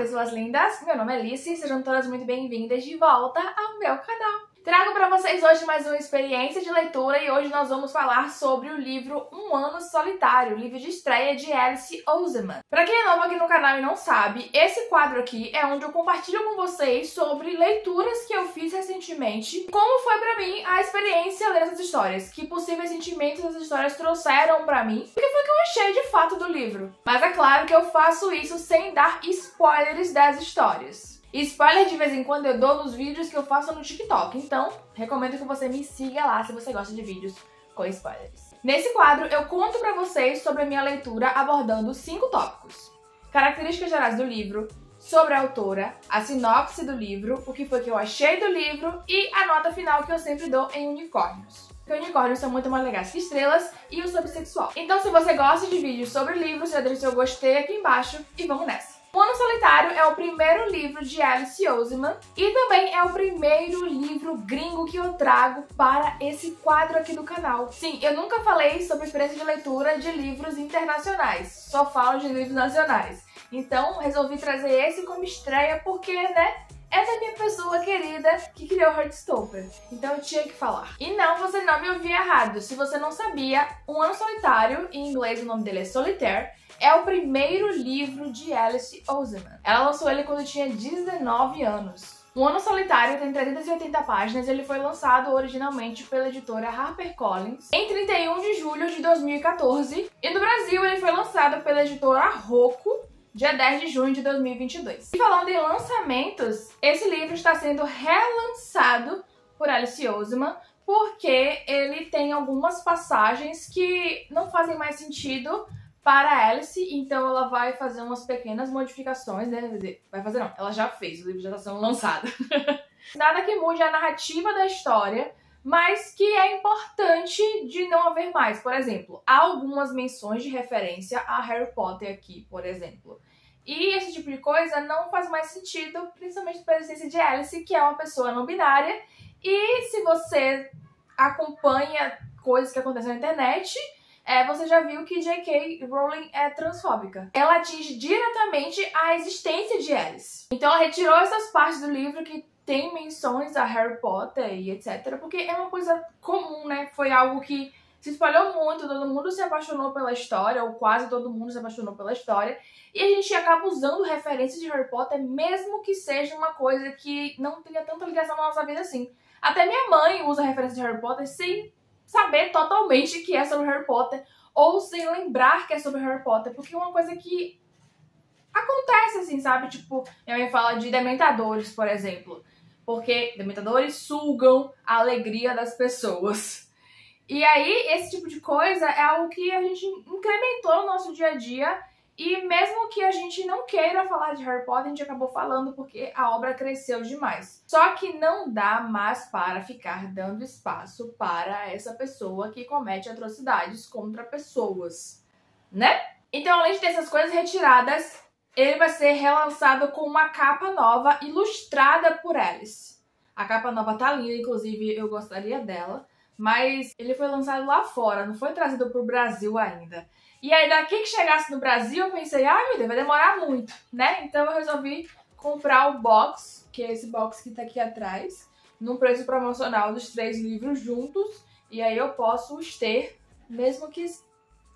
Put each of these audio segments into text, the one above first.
pessoas lindas! Meu nome é Alice e sejam todas muito bem-vindas de volta ao meu canal. Trago pra vocês hoje mais uma experiência de leitura e hoje nós vamos falar sobre o livro Um Ano Solitário, livro de estreia de Alice Oseman. Pra quem é novo aqui no canal e não sabe, esse quadro aqui é onde eu compartilho com vocês sobre leituras que eu fiz recentemente, como foi pra mim a experiência ler essas histórias, que possíveis sentimentos essas histórias trouxeram pra mim, o que foi que eu achei de fato do livro. Mas é claro que eu faço isso sem dar spoilers das histórias. Spoiler de vez em quando eu dou nos vídeos que eu faço no TikTok, então recomendo que você me siga lá se você gosta de vídeos com spoilers. Nesse quadro eu conto pra vocês sobre a minha leitura abordando 5 tópicos. Características gerais do livro, sobre a autora, a sinopse do livro, o que foi que eu achei do livro e a nota final que eu sempre dou em unicórnios. Porque unicórnios são muito mais legais que estrelas e o sobre sexual. Então se você gosta de vídeos sobre livros, já deixa seu gostei aqui embaixo e vamos nessa! O Ano Solitário é o primeiro livro de Alice Oseman e também é o primeiro livro gringo que eu trago para esse quadro aqui do canal. Sim, eu nunca falei sobre experiência de leitura de livros internacionais, só falo de livros nacionais. Então resolvi trazer esse como estreia porque, né, é da minha pessoa querida que criou Heartstopper. Então eu tinha que falar. E não, você não me ouviu errado. Se você não sabia, Um Ano Solitário, em inglês o nome dele é Solitaire, é o primeiro livro de Alice Oseman. Ela lançou ele quando tinha 19 anos. O Ano Solitário tem 380 páginas e ele foi lançado originalmente pela editora HarperCollins em 31 de julho de 2014 e no Brasil ele foi lançado pela editora Rocco dia 10 de junho de 2022. E falando em lançamentos, esse livro está sendo relançado por Alice Oseman porque ele tem algumas passagens que não fazem mais sentido para Alice, então ela vai fazer umas pequenas modificações, né? Vai fazer não, ela já fez, o livro já está sendo lançado. Nada que mude a narrativa da história, mas que é importante de não haver mais. Por exemplo, há algumas menções de referência a Harry Potter aqui, por exemplo. E esse tipo de coisa não faz mais sentido, principalmente pela existência de Alice, que é uma pessoa não binária. E se você acompanha coisas que acontecem na internet, você já viu que J.K. Rowling é transfóbica. Ela atinge diretamente a existência de Alice. Então ela retirou essas partes do livro que tem menções a Harry Potter e etc. Porque é uma coisa comum, né? Foi algo que se espalhou muito, todo mundo se apaixonou pela história, ou quase todo mundo se apaixonou pela história. E a gente acaba usando referências de Harry Potter, mesmo que seja uma coisa que não tenha tanta ligação na nossa vida assim. Até minha mãe usa referências de Harry Potter sem saber totalmente que é sobre Harry Potter ou sem lembrar que é sobre Harry Potter, porque é uma coisa que acontece assim, sabe? Tipo, minha mãe fala de dementadores, por exemplo, porque dementadores sugam a alegria das pessoas. E aí, esse tipo de coisa é algo que a gente incrementou no nosso dia a dia e mesmo que a gente não queira falar de Harry Potter, a gente acabou falando porque a obra cresceu demais. Só que não dá mais para ficar dando espaço para essa pessoa que comete atrocidades contra pessoas, né? Então, além de ter essas coisas retiradas, ele vai ser relançado com uma capa nova, ilustrada por Alice. A capa nova tá linda, inclusive eu gostaria dela, mas ele foi lançado lá fora, não foi trazido pro Brasil ainda. E aí daqui que chegasse no Brasil eu pensei, ai meu Deus, vai demorar muito, né? Então eu resolvi comprar o box, que é esse box que tá aqui atrás, num preço promocional dos 3 livros juntos. E aí eu posso os ter, mesmo que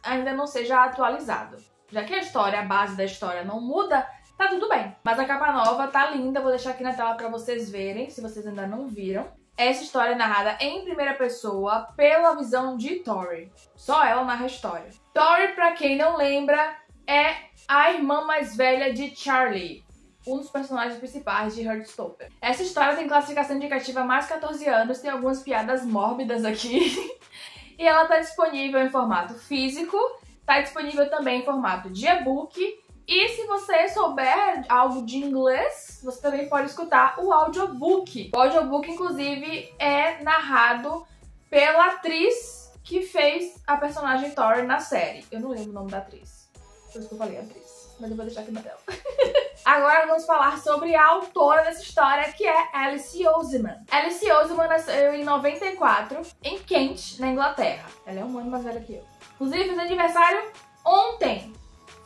ainda não seja atualizado. Já que a história, a base da história não muda, tá tudo bem. Mas a capa nova tá linda, vou deixar aqui na tela pra vocês verem, se vocês ainda não viram. Essa história é narrada em primeira pessoa pela visão de Tori. Só ela narra a história. Tori, pra quem não lembra, é a irmã mais velha de Charlie, um dos personagens principais de Heartstopper. Essa história tem classificação indicativa mais 14 anos, tem algumas piadas mórbidas aqui. E ela tá disponível em formato físico, tá disponível também em formato de e-book. E se você souber algo de inglês, você também pode escutar o audiobook. O audiobook, inclusive, é narrado pela atriz que fez a personagem Tori na série. Eu não lembro o nome da atriz, por isso que eu falei atriz, mas eu vou deixar aqui na tela. Agora vamos falar sobre a autora dessa história, que é Alice Oseman. Alice Oseman nasceu em 94, em Kent, na Inglaterra. Ela é um ano mais velha que eu. Inclusive, fez aniversário ontem.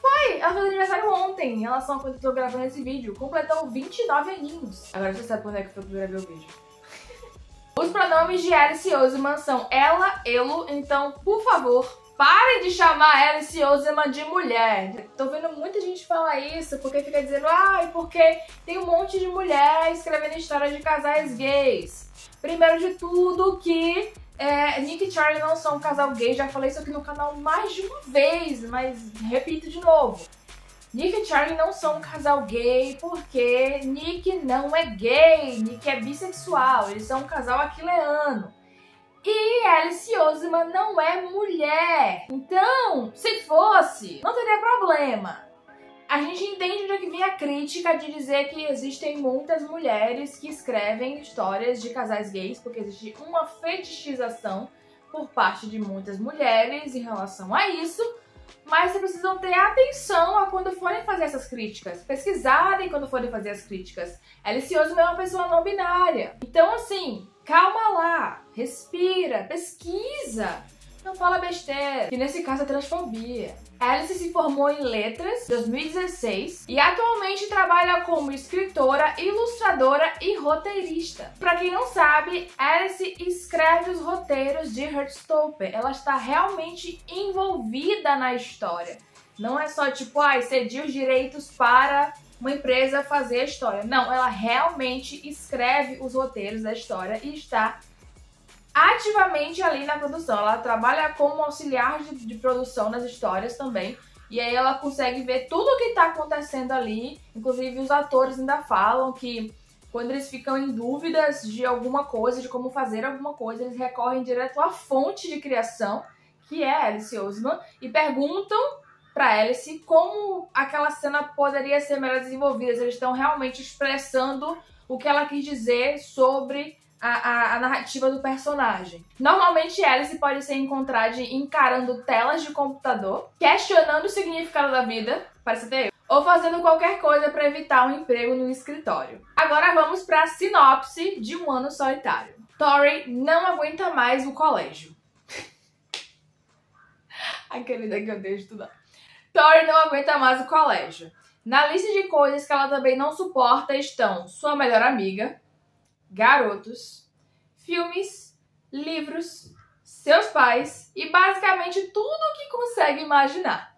Foi! Ela fez aniversário ontem, em relação a quando eu tô gravando esse vídeo. Completou 29 aninhos. Agora você sabe quando é que foi que eu gravei o vídeo. Os pronomes de Alice Oseman são ela, elo, então, por favor, pare de chamar Alice Oseman de mulher. Tô vendo muita gente falar isso, porque fica dizendo, porque tem um monte de mulher escrevendo histórias de casais gays. Primeiro de tudo que Nick e Charlie não são um casal gay, já falei isso aqui no canal mais de uma vez, mas repito de novo. Nick e Charlie não são um casal gay porque Nick não é gay, Nick é bissexual, eles são um casal aquileano. E Alice Oseman não é mulher. Então, se fosse, não teria problema. A gente entende onde é que vem a crítica de dizer que existem muitas mulheres que escrevem histórias de casais gays, porque existe uma fetichização por parte de muitas mulheres em relação a isso. Mas vocês precisam ter atenção a quando forem fazer essas críticas. Pesquisarem quando forem fazer as críticas. Alice Oseman é uma pessoa não binária. Então, assim, calma lá, respira, pesquisa. Não fala besteira, que nesse caso é transfobia. Alice se formou em letras em 2016 e atualmente trabalha como escritora, ilustradora e roteirista. Pra quem não sabe, Alice escreve os roteiros de Heartstopper. Ela está realmente envolvida na história. Não é só tipo, cedi os direitos para uma empresa fazer a história. Não, ela realmente escreve os roteiros da história e está ativamente ali na produção. Ela trabalha como auxiliar de produção nas histórias também. E aí ela consegue ver tudo o que está acontecendo ali. Inclusive os atores ainda falam que quando eles ficam em dúvidas de alguma coisa, de como fazer alguma coisa, eles recorrem direto à fonte de criação, que é Alice Oseman, e perguntam para Alice como aquela cena poderia ser melhor desenvolvida. Eles estão realmente expressando o que ela quis dizer sobre a narrativa do personagem. Normalmente Alice pode ser encontrada encarando telas de computador, questionando o significado da vida, parece até eu, ou fazendo qualquer coisa para evitar um emprego no escritório. Agora vamos para a sinopse de Um Ano Solitário. Tori não aguenta mais o colégio. Ai, querida, que eu odeio estudar. Tori não aguenta mais o colégio. Na lista de coisas que ela também não suporta estão sua melhor amiga, garotos, filmes, livros, seus pais e basicamente tudo o que consegue imaginar.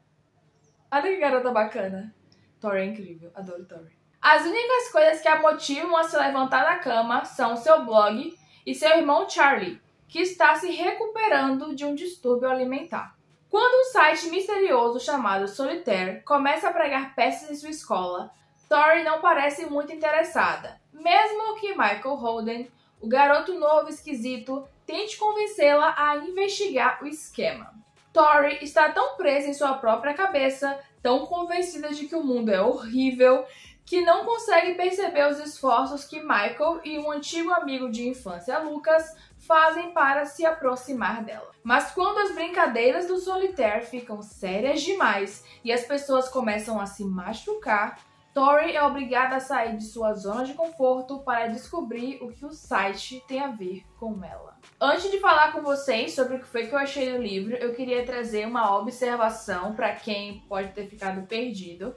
Olha que garota bacana. Tori é incrível, adoro Tori. As únicas coisas que a motivam a se levantar da cama são seu blog e seu irmão Charlie, que está se recuperando de um distúrbio alimentar. Quando um site misterioso chamado Solitaire começa a pregar peças em sua escola, Tori não parece muito interessada, mesmo que Michael Holden, o garoto novo esquisito, tente convencê-la a investigar o esquema. Tori está tão presa em sua própria cabeça, tão convencida de que o mundo é horrível, que não consegue perceber os esforços que Michael e um antigo amigo de infância, Lucas, fazem para se aproximar dela. Mas quando as brincadeiras do Solitaire ficam sérias demais e as pessoas começam a se machucar, Tori é obrigada a sair de sua zona de conforto para descobrir o que o site tem a ver com ela. Antes de falar com vocês sobre o que foi que eu achei do livro, eu queria trazer uma observação para quem pode ter ficado perdido,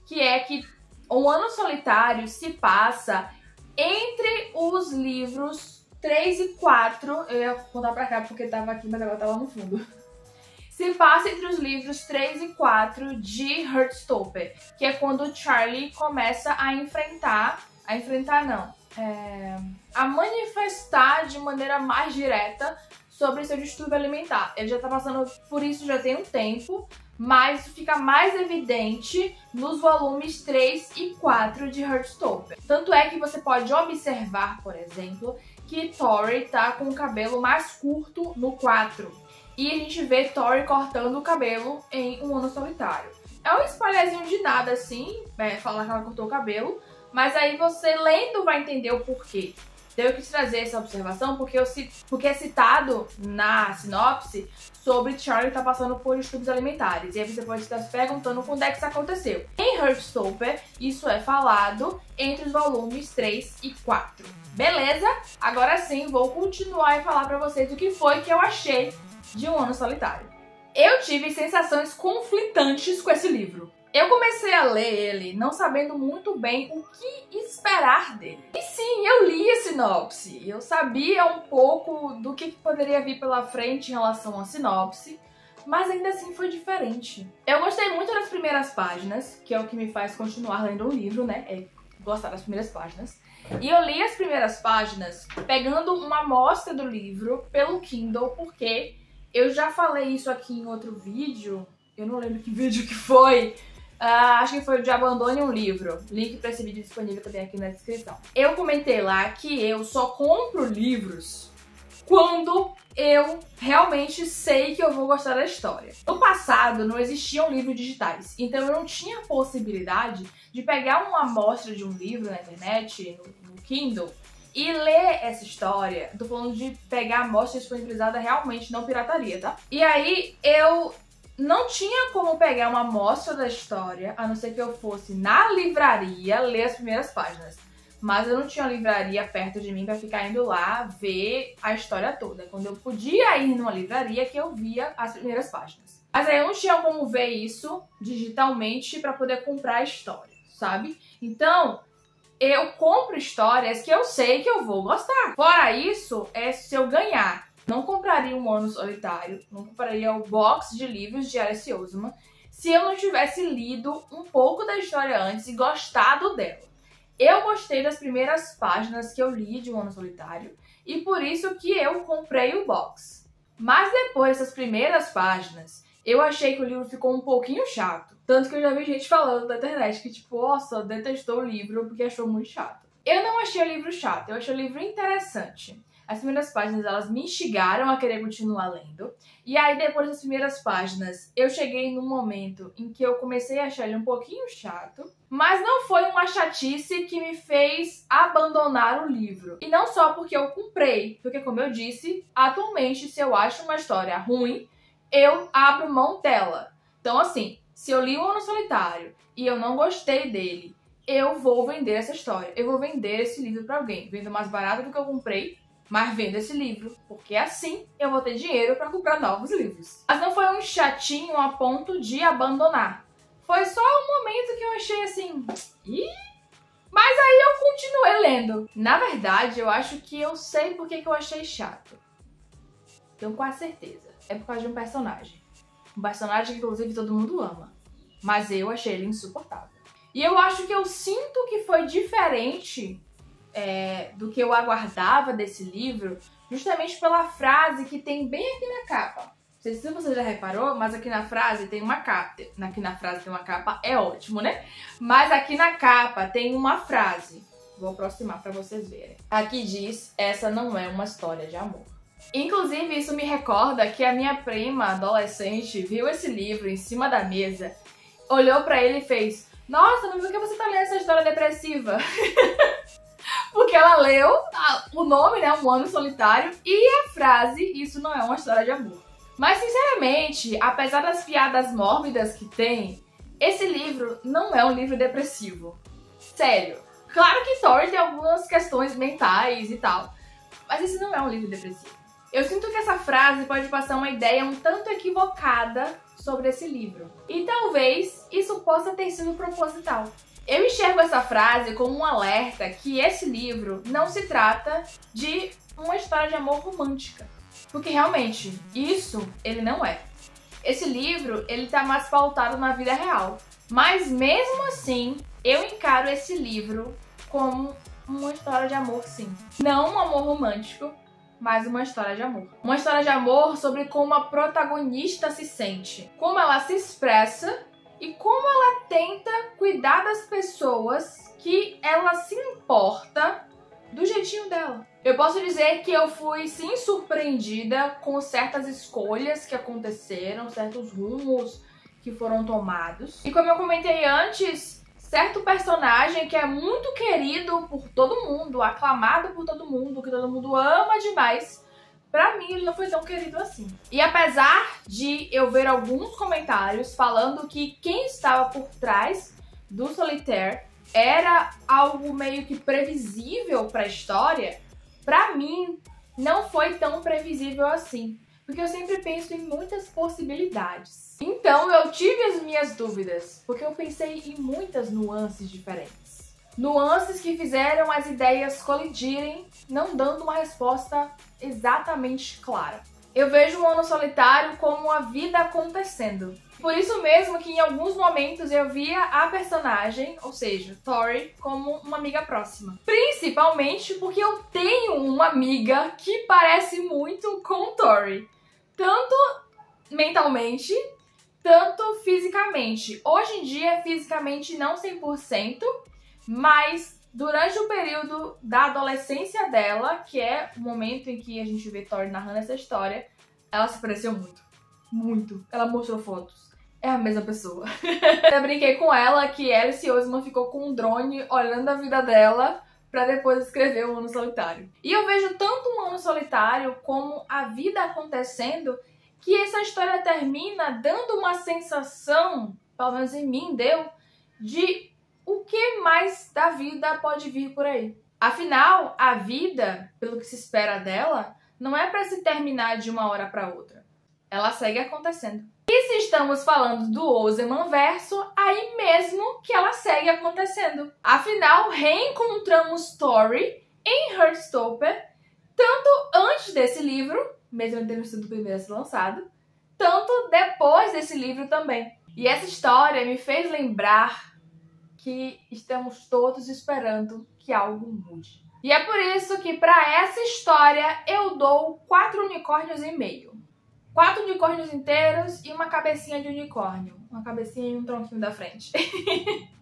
que é que Um Ano Solitário se passa entre os livros 3 e 4. Eu ia contar pra cá porque tava aqui, mas agora tá lá no fundo. Se passa entre os livros 3 e 4 de Heartstopper, que é quando o Charlie começa a manifestar de maneira mais direta sobre seu distúrbio alimentar. Ele já tá passando por isso já tem um tempo, mas fica mais evidente nos volumes 3 e 4 de Heartstopper. Tanto é que você pode observar, por exemplo, que Tori tá com o cabelo mais curto no 4. E a gente vê Tori cortando o cabelo em Um Ano Solitário. É um spoilerzinho de nada, assim, falar que ela cortou o cabelo, mas aí você lendo vai entender o porquê. Então eu quis trazer essa observação porque é citado na sinopse sobre Charlie tá passando por distúrbios alimentares. E aí você pode estar se perguntando quando é que isso aconteceu. Em Heartstopper, isso é falado entre os volumes 3 e 4. Beleza? Agora sim, vou continuar e falar pra vocês o que foi que eu achei de Um Ano Solitário. Eu tive sensações conflitantes com esse livro. Eu comecei a ler ele não sabendo muito bem o que esperar dele. E sim, eu li a sinopse. Eu sabia um pouco do que poderia vir pela frente em relação à sinopse, mas ainda assim foi diferente. Eu gostei muito das primeiras páginas, que é o que me faz continuar lendo um livro, né? É gostar das primeiras páginas. E eu li as primeiras páginas pegando uma amostra do livro pelo Kindle, porque eu já falei isso aqui em outro vídeo. Eu não lembro que vídeo que foi. Acho que foi o de Abandone um Livro. Link pra esse vídeo disponível também aqui na descrição. Eu comentei lá que eu só compro livros quando eu realmente sei que eu vou gostar da história. No passado não existiam livros digitais, então eu não tinha possibilidade de pegar uma amostra de um livro na internet, no Kindle, e ler essa história. Tô falando de pegar a amostra disponibilizada realmente, não pirataria, tá? E aí eu não tinha como pegar uma amostra da história, a não ser que eu fosse na livraria ler as primeiras páginas. Mas eu não tinha uma livraria perto de mim pra ficar indo lá ver a história toda. Quando eu podia ir numa livraria que eu via as primeiras páginas. Mas aí eu não tinha como ver isso digitalmente pra poder comprar a história, sabe? Então, eu compro histórias que eu sei que eu vou gostar. Fora isso, se eu ganhar. Não compraria Um Ano Solitário, não compraria o box de livros de Alice Oseman se eu não tivesse lido um pouco da história antes e gostado dela. Eu gostei das primeiras páginas que eu li de Um Ano Solitário e por isso que eu comprei o box. Mas depois dessas primeiras páginas, eu achei que o livro ficou um pouquinho chato. Tanto que eu já vi gente falando na internet que tipo, nossa, detestou o livro porque achou muito chato. Eu não achei o livro chato, eu achei o livro interessante. As primeiras páginas, elas me instigaram a querer continuar lendo. E aí, depois das primeiras páginas, eu cheguei num momento em que eu comecei a achar ele um pouquinho chato. Mas não foi uma chatice que me fez abandonar o livro. E não só porque eu comprei. Porque, como eu disse, atualmente, se eu acho uma história ruim, eu abro mão dela. Então, assim, se eu li Um Ano Solitário e eu não gostei dele, eu vou vender essa história. Eu vou vender esse livro pra alguém. Vendo mais barato do que eu comprei, mas vendo esse livro, porque assim eu vou ter dinheiro para comprar novos livros. Mas não foi um chatinho a ponto de abandonar. Foi só um momento que eu achei assim... Ih! Mas aí eu continuei lendo. Na verdade, eu acho que eu sei por que eu achei chato. Tenho quase certeza. É por causa de um personagem. Um personagem que, inclusive, todo mundo ama. Mas eu achei ele insuportável. E eu acho que eu sinto que foi diferente... do que eu aguardava desse livro, justamente pela frase que tem bem aqui na capa. Não sei se você já reparou, mas aqui na frase tem uma capa. Aqui na frase tem uma capa, é ótimo, né? Mas aqui na capa tem uma frase. Vou aproximar pra vocês verem. Aqui diz, essa não é uma história de amor. Inclusive, isso me recorda que a minha prima adolescente viu esse livro em cima da mesa, olhou pra ele e fez, nossa, mas por que você tá lendo essa história depressiva? Porque ela leu o nome, né, Um Ano Solitário, e a frase, isso não é uma história de amor. Mas, sinceramente, apesar das piadas mórbidas que tem, esse livro não é um livro depressivo. Sério. Claro que Tori tem algumas questões mentais e tal, mas esse não é um livro depressivo. Eu sinto que essa frase pode passar uma ideia um tanto equivocada sobre esse livro. E talvez isso possa ter sido proposital. Eu enxergo essa frase como um alerta que esse livro não se trata de uma história de amor romântica. Porque realmente, isso ele não é. Esse livro, ele tá mais pautado na vida real. Mas mesmo assim, eu encaro esse livro como uma história de amor, sim. Não um amor romântico, mas uma história de amor. Uma história de amor sobre como a protagonista se sente, como ela se expressa e como ela tenta cuidar das pessoas que ela se importa do jeitinho dela. Eu posso dizer que eu fui, sim, surpreendida com certas escolhas que aconteceram, certos rumos que foram tomados. E como eu comentei antes, certo personagem que é muito querido por todo mundo, aclamado por todo mundo, que todo mundo ama demais, pra mim ele não foi tão querido assim. E apesar de eu ver alguns comentários falando que quem estava por trás do Solitaire era algo meio que previsível pra história, pra mim não foi tão previsível assim. porque eu sempre penso em muitas possibilidades. Então eu tive as minhas dúvidas, porque eu pensei em muitas nuances diferentes. Nuances que fizeram as ideias colidirem, não dando uma resposta exatamente clara. Eu vejo o Ano Solitário como a vida acontecendo. Por isso mesmo que em alguns momentos eu via a personagem, ou seja, Tori, como uma amiga próxima. Principalmente porque eu tenho uma amiga que parece muito com Tori. Tanto mentalmente, tanto fisicamente. Hoje em dia, fisicamente não 100%, mas durante o período da adolescência dela, que é o momento em que a gente vê Tori narrando essa história, ela se pareceu muito. Muito. Ela mostrou fotos. É a mesma pessoa. Eu brinquei com ela que Alice Oseman ficou com um drone olhando a vida dela pra depois escrever o Ano Solitário. E eu vejo tanto um Ano Solitário como a vida acontecendo que essa história termina dando uma sensação, pelo menos em mim deu, de o que mais da vida pode vir por aí. Afinal, a vida, pelo que se espera dela, não é para se terminar de uma hora para outra. Ela segue acontecendo. E se estamos falando do Oseman verso, aí mesmo que ela segue acontecendo. Afinal, reencontramos Tori em Heartstopper, tanto antes desse livro, mesmo ele tendo sido o primeiro a ser lançado, tanto depois desse livro também. E essa história me fez lembrar que estamos todos esperando que algo mude. E é por isso que para essa história eu dou 4 unicórnios e meio. 4 unicórnios inteiros e uma cabecinha de unicórnio. Uma cabecinha e um tronquinho da frente.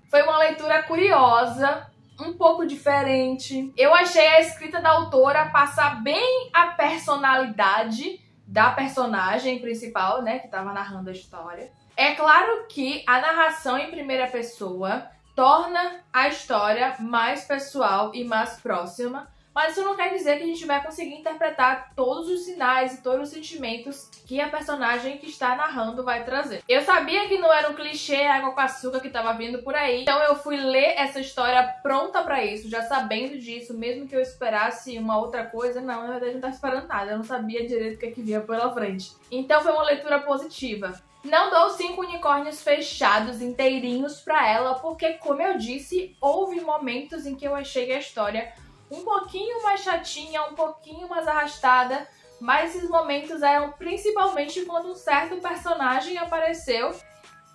Foi uma leitura curiosa, um pouco diferente. Eu achei a escrita da autora passar bem a personalidade da personagem principal, né, que estava narrando a história. É claro que a narração em primeira pessoa torna a história mais pessoal e mais próxima, mas isso não quer dizer que a gente vai conseguir interpretar todos os sinais e todos os sentimentos que a personagem que está narrando vai trazer. Eu sabia que não era um clichê água com açúcar que estava vindo por aí, então eu fui ler essa história pronta para isso, já sabendo disso, mesmo que eu esperasse uma outra coisa. Não, na verdade eu não estava esperando nada, eu não sabia direito o que vinha pela frente. Então foi uma leitura positiva. Não dou 5 unicórnios fechados inteirinhos pra ela, porque, como eu disse, houve momentos em que eu achei a história um pouquinho mais chatinha, um pouquinho mais arrastada, mas esses momentos eram principalmente quando um certo personagem apareceu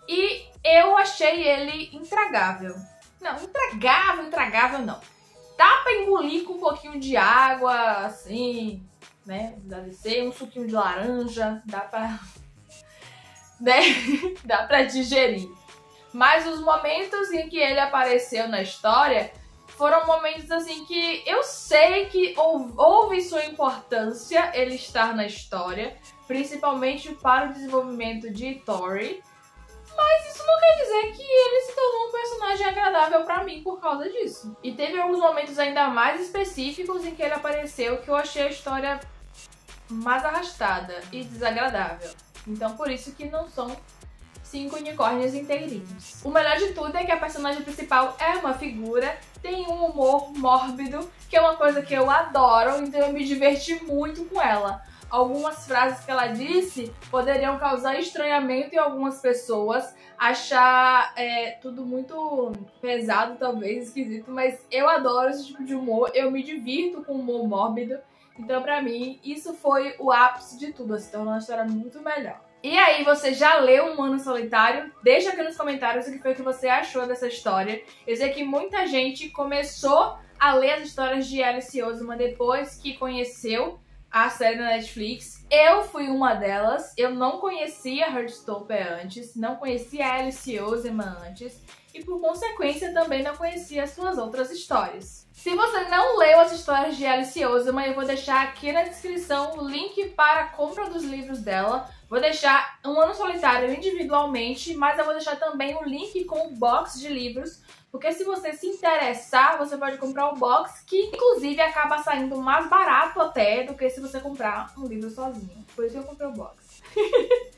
e eu achei ele intragável. Não, intragável não. Dá pra engolir com um pouquinho de água, assim, né? Dá de ser um suquinho de laranja, dá pra... né? Dá pra digerir. Mas os momentos em que ele apareceu na história foram momentos assim que eu sei que houve sua importância ele estar na história, principalmente para o desenvolvimento de Tori, mas isso não quer dizer que ele se tornou um personagem agradável pra mim por causa disso. E teve alguns momentos ainda mais específicos em que ele apareceu que eu achei a história mais arrastada e desagradável. Então por isso que não são 5 unicórnios inteirinhos. O melhor de tudo é que a personagem principal é uma figura, tem um humor mórbido, que é uma coisa que eu adoro, então eu me diverti muito com ela. Algumas frases que ela disse poderiam causar estranhamento em algumas pessoas, achar tudo muito pesado, talvez, esquisito, mas eu adoro esse tipo de humor, eu me divirto com humor mórbido. Então, pra mim, isso foi o ápice de tudo, se tornou uma história muito melhor. E aí, você já leu Um Ano Solitário? Deixa aqui nos comentários o que foi que você achou dessa história. Eu sei que muita gente começou a ler as histórias de Alice Oseman depois que conheceu a série da Netflix. Eu fui uma delas. Eu não conhecia Heartstopper antes, não conhecia Alice Oseman antes e, por consequência, também não conhecia as suas outras histórias. Se você não leu as histórias de Alice Oseman, eu vou deixar aqui na descrição o link para a compra dos livros dela. Vou deixar Um Ano Solitário individualmente, mas eu vou deixar também o link com o box de livros, porque se você se interessar, você pode comprar o box, que inclusive acaba saindo mais barato até do que se você comprar um livro sozinho. Por isso que eu comprei o box.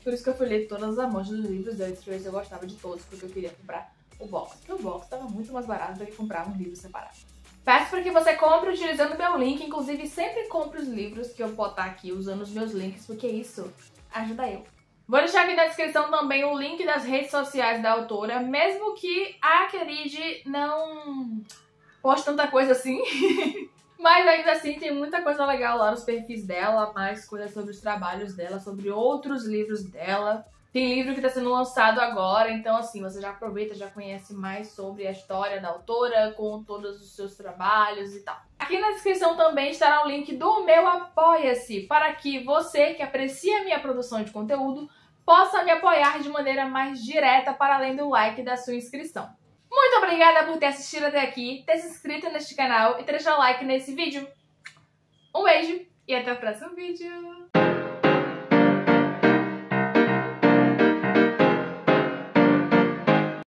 Por isso que eu fui ler todas as amostras dos livros antes, pra ver se eu gostava de todos, porque eu queria comprar o box. Porque o box estava muito mais barato do que comprar um livro separado. Peço para que você compre utilizando meu link, inclusive sempre compre os livros que eu botar aqui usando os meus links, porque isso ajuda eu. Vou deixar aqui na descrição também o link das redes sociais da autora, mesmo que a Queride não poste tanta coisa assim. Mas ainda assim tem muita coisa legal lá nos perfis dela, mais coisas sobre os trabalhos dela, sobre outros livros dela. Tem livro que está sendo lançado agora, então assim, você já aproveita, já conhece mais sobre a história da autora, com todos os seus trabalhos e tal. Aqui na descrição também estará o link do meu Apoia-se, para que você que aprecia a minha produção de conteúdo possa me apoiar de maneira mais direta para além do like da sua inscrição. Muito obrigada por ter assistido até aqui, ter se inscrito neste canal e ter deixado o like nesse vídeo. Um beijo e até o próximo vídeo!